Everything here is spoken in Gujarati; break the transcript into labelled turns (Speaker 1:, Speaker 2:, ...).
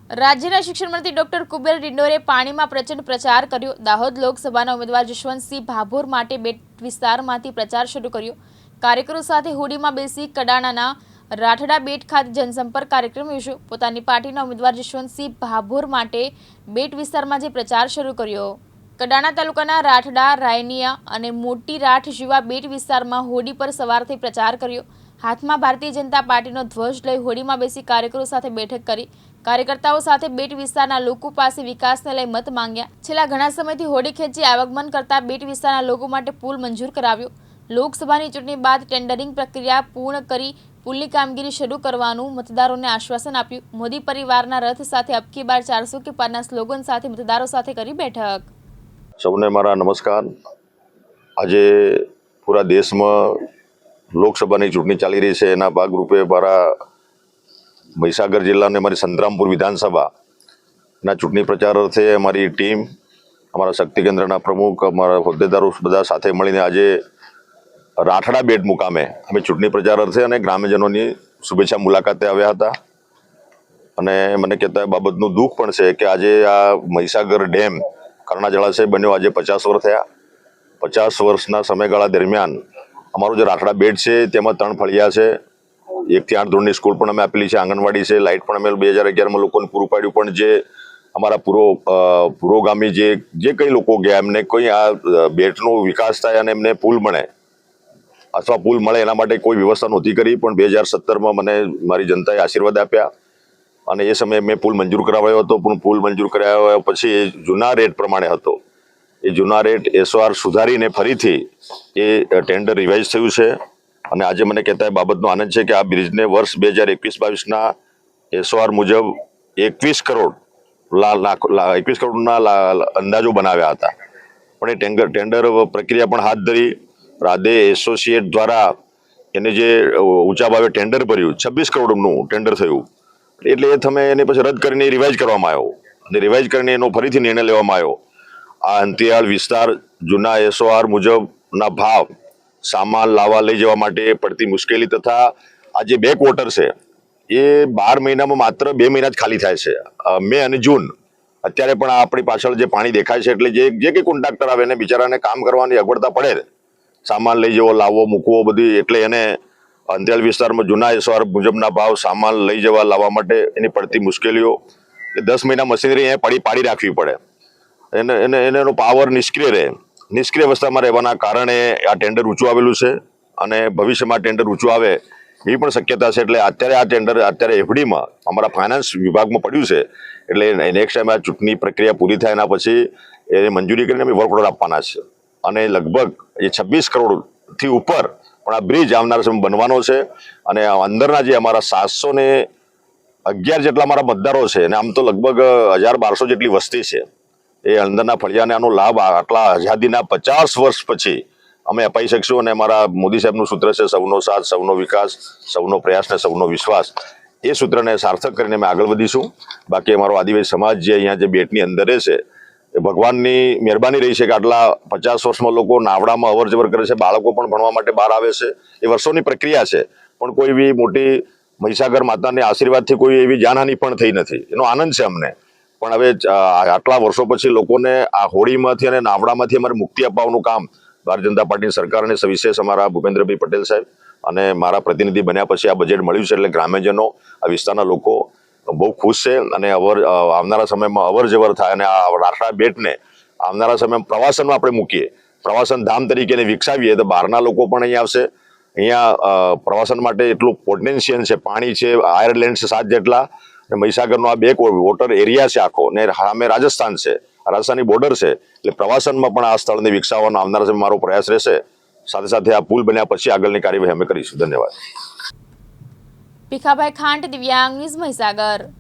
Speaker 1: રાજ્યના શિક્ષણ મંત્રી ડોક્ટર કુબેર ડિંડોરે પાણીમાં પ્રચંડ પ્રચાર કર્યો। દાહોદ લોકસભાના ઉમેદવાર જશવંતસિંહ ભાભોર માટે બેટ વિસ્તારમાંથી પ્રચાર શરૂ કર્યો। કાર્યકરો સાથે હોડીમાં બેસી કડાણાના રાઠડા બેટ ખાતે જનસંપર્ક કાર્યક્રમ યોજ્યો। પોતાની પાર્ટીના ઉમેદવાર જશવંતસિંહ ભાભોર માટે બેટ વિસ્તારમાંથી પ્રચાર શરૂ કર્યો। કડાણા તાલુકાના રાઠડા, રાયનિયા અને મોટી રાઠ જેવા બેટ વિસ્તારમાં હોડી પર સવાર થઈ પ્રચાર કર્યો। હાથમાં ભારતીય જનતા પાર્ટીનો ધ્વજ લઈ હોડીમાં બેસી કાર્યકરો સાથે બેઠક કરી। કાર્યકર્તાઓ સાથે બેટ વિસ્તારના લોકો પાસે વિકાસને લઈ મત માંગ્યા। છેલ્લા ઘણા સમયથી હોડી ખેંચી આગમન કરતા બેટ વિસ્તારના લોકો માટે પુલ મંજૂર કરાવ્યો। લોકસભાની ચૂંટણી બાદ ટેન્ડરિંગ પ્રક્રિયા પૂર્ણ કરી પુલની કામગીરી શરૂ કરવાનું મતદારોને આશ્વાસન આપ્યું। મોદી પરિવારના રથ સાથે અબકી બાર 400 કે પારના સ્લોગન સાથે મતદારો સાથે કરી બેઠક।
Speaker 2: સૌને મારા નમસ્કાર। આજે પૂરા દેશમાં લોકસભાની ચૂંટણી ચાલી રહી છે, એના ભાગરૂપે મારા મહીસાગર જિલ્લાની અમારી સંતરામપુર વિધાનસભાના ચૂંટણી પ્રચાર અર્થે અમારી ટીમ, અમારા શક્તિ કેન્દ્રના પ્રમુખ, અમારા હોદ્દેદારો બધા સાથે મળીને આજે રાઠડા બેટ મુકામે અમે ચૂંટણી પ્રચાર અર્થે અને ગ્રામ્યજનોની શુભેચ્છા મુલાકાતે આવ્યા હતા। અને મને કહેતા એ બાબતનું દુઃખ પણ છે કે આજે આ મહીસાગર ડેમ કર્ણા જળાશય બન્યો આજે 50 વર્ષ થયા। 50 વર્ષના સમયગાળા દરમિયાન અમારું જે રાઠડા બેટ છે તેમાં 3 ફળિયા છે, 1 થી 8 ધોરણની સ્કૂલ પણ અમે આપેલી છે, આંગણવાડી છે, લાઇટ પણ અમે 2011માં લોકોને પૂરું પાડ્યું। પણ જે અમારા પુરોગામી જે કંઈ લોકો ગયા એમને કોઈ આ બેટનો વિકાસ થાય અને એમને પુલ બને અથવા પુલ મળે એના માટે કોઈ વ્યવસ્થા નહોતી કરી। પણ 2017માં મને મારી જનતાએ આશીર્વાદ આપ્યા અને એ સમયે મેં પુલ મંજૂર કરાવ્યો હતો। પણ પુલ મંજૂર કરાવ્યા પછી એ જૂના રેટ પ્રમાણે હતો, એ જૂના રેટ SOR સુધારીને ફરીથી એ ટેન્ડર રિવાઇઝ થયું છે। અને આજે મને કહેતા એ બાબતનો આનંદ છે કે આ બ્રિજને વર્ષ 2021-22ના SOR મુજબ 21 કરોડના અંદાજો બનાવ્યા હતા। પણ એ ટેન્ડર પ્રક્રિયા પણ હાથ ધરી। રાધે એસોસિએટ દ્વારા એને જે ઊંચા ભાવે ટેન્ડર ભર્યું 26 કરોડનું ટેન્ડર થયું, એટલે એ તમે એને પછી રદ કરીને રિવાઇઝ કરવામાં આવ્યો અને રિવાઇઝ કરીને એનો ફરીથી નિર્ણય લેવામાં આવ્યો। આ અંતિયાળ વિસ્તાર જૂના SOR મુજબના ભાવ સામાન લાવવા લઈ જવા માટે પડતી મુશ્કેલી તથા આ જે બેક વોટર છે એ 12 મહિનામાં માત્ર 2 મહિના જ ખાલી થાય છે, મે અને જૂન। અત્યારે પણ આપણી પાછળ જે પાણી દેખાય છે એટલે જે કંઈ કોન્ટ્રાક્ટર આવે એને બિચારાને કામ કરવાની અગવડતા પડે, સામાન લઈ જવો, લાવવો, મૂકવો બધી, એટલે એને અંતિયાળ વિસ્તારમાં જૂના SOR મુજબના ભાવ સામાન લઈ જવા લાવવા માટે એની પડતી મુશ્કેલીઓ, 10 મહિના મશીનરી અહીંયા પાડી રાખવી પડે, એનો પાવર નિષ્ક્રિય અવસ્થામાં રહેવાના કારણે આ ટેન્ડર ઊંચું આવેલું છે અને ભવિષ્યમાં ટેન્ડર ઊંચું આવે એવી પણ શક્યતા છે। એટલે અત્યારે આ ટેન્ડર FDમાં અમારા ફાઇનાન્સ વિભાગમાં પડ્યું છે, એટલે નેક્સ્ટ ટાઈમ આ ચૂંટણી પ્રક્રિયા પૂરી થાય એના પછી એ મંજૂરી કરીને અમે વર્ક ઓર્ડર આપવાના છે અને લગભગ એ 26 કરોડથી ઉપર પણ આ બ્રિજ આવનાર સમય બનવાનો છે। અને અંદરના જે અમારા 711 જેટલા અમારા મતદારો છે અને આમ તો લગભગ 1200 જેટલી વસ્તી છે, એ અંદરના ફળિયાને આનો લાભ આટલા આઝાદીના 50 વર્ષ પછી અમે અપાઈ શકશું। અને અમારા મોદી સાહેબનું સૂત્ર છે સૌનો સાથ, સૌનો વિકાસ, સૌનો પ્રયાસ ને સૌનો વિશ્વાસ, એ સૂત્રને સાર્થક કરીને અમે આગળ વધીશું। બાકી અમારો આદિવાસી સમાજ જે અહીંયા જે બેટની અંદર છે એ ભગવાનની મહેરબાની રહી છે કે આટલા 50 વર્ષમાં લોકો નાવડામાં અવર જવર કરે છે, બાળકો પણ ભણવા માટે બહાર આવે છે, એ વર્ષોની પ્રક્રિયા છે। પણ કોઈ એવી મોટી મહીસાગર માતાના આશીર્વાદથી કોઈ એવી જાનહાનિ પણ થઈ નથી, એનો આનંદ છે અમને। પણ હવે આટલા વર્ષો પછી લોકોને આ હોડીમાંથી અને નાવડામાંથી અમારે મુક્તિ અપાવવાનું કામ ભારતીય જનતા પાર્ટીની સરકાર અને સવિશેષ અમારા ભૂપેન્દ્રભાઈ પટેલ સાહેબ અને મારા પ્રતિનિધિ બન્યા પછી આ બજેટ મળ્યું છે, એટલે ગ્રામ્યજનો, આ વિસ્તારના લોકો બહુ ખુશ છે અને આવનારા સમયમાં અવર જવર થાય અને આ રાઠડા બેટને આવનારા સમયમાં પ્રવાસનમાં આપણે મૂકીએ, પ્રવાસન ધામ તરીકે એને વિકસાવીએ તો બહારના લોકો પણ અહીંયા આવશે। અહીંયા પ્રવાસન માટે એટલું પોટેન્શિયલ છે, પાણી છે, આયર્લેન્ડ છે 7 જેટલા, મહીસાગરનો આ બેક વોટર એરિયા છે આખો, ને સામે રાજસ્થાન છે, રાજસ્થાનની બોર્ડર છે, એટલે પ્રવાસનમાં પણ આ સ્થળને વિકસાવવાનો આવનારા સમયમાં મારો પ્રયાસ રહેશે। સાથે સાથે આ પુલ બન્યા પછી આગળની કાર્યવાહી અમે કરીશું। ધન્યવાદ।
Speaker 1: ભીખાભાઈ ખાંટ, દિવ્યાંગ ન્યૂઝ, મહીસાગર।